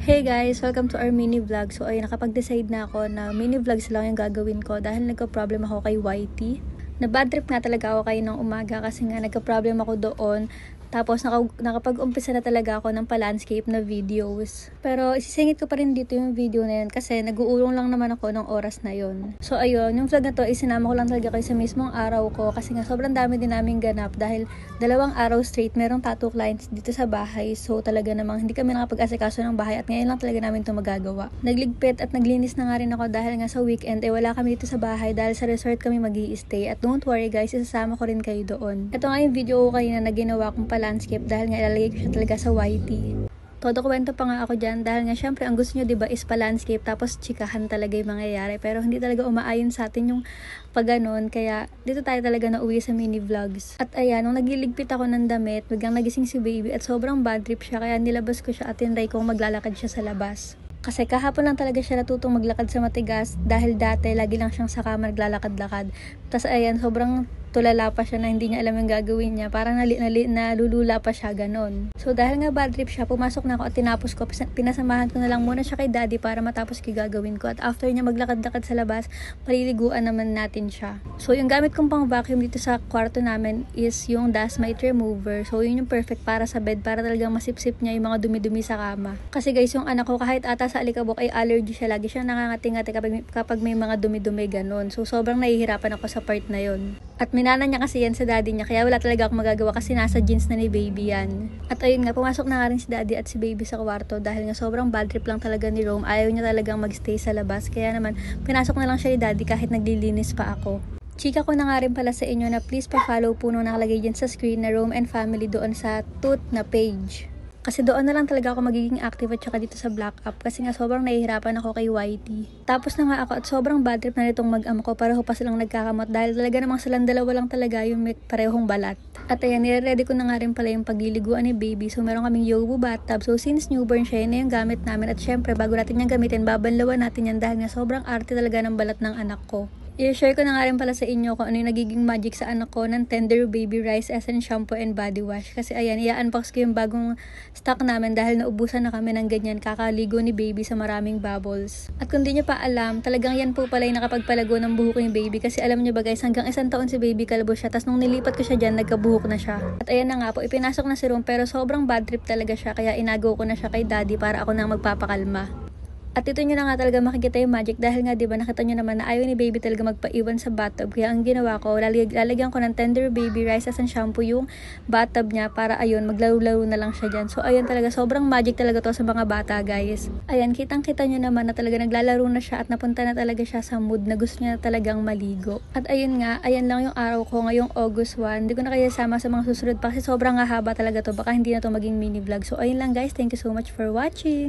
Hey guys! Welcome to our mini vlog. So ayun, nakapag-decide na ako na mini vlogs lang yung gagawin ko dahil nagka-problem ako kay YT. Na bad trip na talaga ako kayo ng umaga kasi nga nagka-problem ako doon. Tapos nakapag-umpisa na talaga ako ng pa-landscape na videos. Pero isisingit ko pa rin dito yung video na yun kasi nag-uulong lang naman ako ng oras na yun. So ayun, yung vlog na to isinama ko lang talaga kayo sa mismong araw ko kasi nga sobrang dami din namin ganap dahil 2 araw straight merong tattoo clients dito sa bahay. So talaga namang hindi kami nakapag-asikaso ng bahay at ngayon lang talaga namin ito magagawa. Nagligpit at naglinis na nga rin ako dahil nga sa weekend wala kami dito sa bahay dahil sa resort kami mag-i-stay. At don't worry guys, isasama ko rin kayo doon. Ito nga yung video ko kanina na ginawa kong landscape dahil nga ilalagay ko siya talaga sa YT. Todo kwento pa nga ako dyan dahil nga syempre ang gusto nyo diba is pa-landscape tapos chikahan talaga yung mangyayari pero hindi talaga umaayon sa atin yung pag-ganon kaya dito tayo talaga nauwi sa mini vlogs. At ayan, nung nagliligpit ako ng damit biglang nagising si baby at sobrang bad trip siya kaya nilabas ko siya at tinry kong maglalakad siya sa labas. Kasi kahapon lang talaga siya natutong maglakad sa matigas dahil dati lagi lang siyang sa kama naglalakad-lakad. Tapos ayan, sobrang tulala pa siya na hindi niya alam yung gagawin niya. Parang nalulula pa siya, ganon. So dahil nga bad trip siya, pumasok na ako at tinapos ko. Pinasamahan ko na lang muna siya kay daddy para matapos yung gagawin ko. At after niya maglakad-lakad sa labas, paliliguan naman natin siya. So yung gamit kong pang vacuum dito sa kwarto namin is yung dust mite remover. So yun yung perfect para sa bed para talagang masipsip niya yung mga dumi-dumi sa kama. Kasi guys, yung anak ko kahit ata sa alikabok ay allergy siya. Lagi siyang nangangati-ngati kapag may mga dumi-dumi ganon. So sobrang nahihirapan ako sa part na yun. At minana niya kasi yan sa daddy niya kaya wala talaga ako magagawa kasi nasa jeans na ni baby yan. At ayun nga, pumasok na nga rin si daddy at si baby sa kwarto dahil nga sobrang bad trip lang talaga ni Rome. Ayaw niya talagang magstay sa labas kaya naman pinasok na lang siya ni daddy kahit naglilinis pa ako. Chika ko na nga rin pala sa inyo na please pa-follow po nung nakalagay dyan sa screen na Rome and Family doon sa Tooth na page. Kasi doon na lang talaga ako magiging active at saka dito sa Black Up kasi nga sobrang nahihirapan ako kay YT. Tapos na nga ako at sobrang bad trip na nitong mag-ama ko pareho pa silang nagkakamot dahil talaga namang silang dalawa lang talaga yung may parehong balat. At ayan, nire-ready ko na nga rin pala yung pagliliguan ni baby. So meron kaming Yobu bathtub. So since newborn siya, yun na yung gamit namin. At syempre bago natin yung gamitin, babanlawan natin yan dahil nga sobrang arte talaga ng balat ng anak ko. I-share ko na nga rin pala sa inyo kung ano yung nagiging magic sa anak ko ng Tender Baby Rice Essence Shampoo and Body Wash. Kasi ayan, i-unbox ko yung bagong stock namin dahil naubusan na kami ng ganyan kakaligo ni baby sa maraming bubbles. At kung di nyo pa alam, talagang yan po pala yung nakapagpalago ng buhok ni baby. Kasi alam nyo ba guys, hanggang 1 taon si baby kalbo siya. Tapos nung nilipat ko siya dyan, nagkabuhok na siya. At ayan na nga po, ipinasok na si Rome pero sobrang bad trip talaga siya. Kaya inago ko na siya kay daddy para ako nang magpapakalma. At ito nyo na nga talaga makikita yung magic dahil nga diba nakita nyo naman na ayaw ni baby talaga magpaiwan sa bathtub. Kaya ang ginawa ko, lalagyan ko ng Tender Baby Rice Essence Shampoo yung bathtub niya para ayun, maglaro-laro na lang siya dyan. So ayun talaga, sobrang magic talaga to sa mga bata guys. Ayan, kitang-kita nyo naman na talaga naglalaro na siya at napunta na talaga siya sa mood na gusto niya na talagang maligo. At ayun nga, ayan lang yung araw ko ngayong August 1. Hindi ko na kaya sama sa mga susunod pa kasi sobrang haba talaga to. Baka hindi na to maging mini vlog. So ayun lang guys, thank you so much for watching!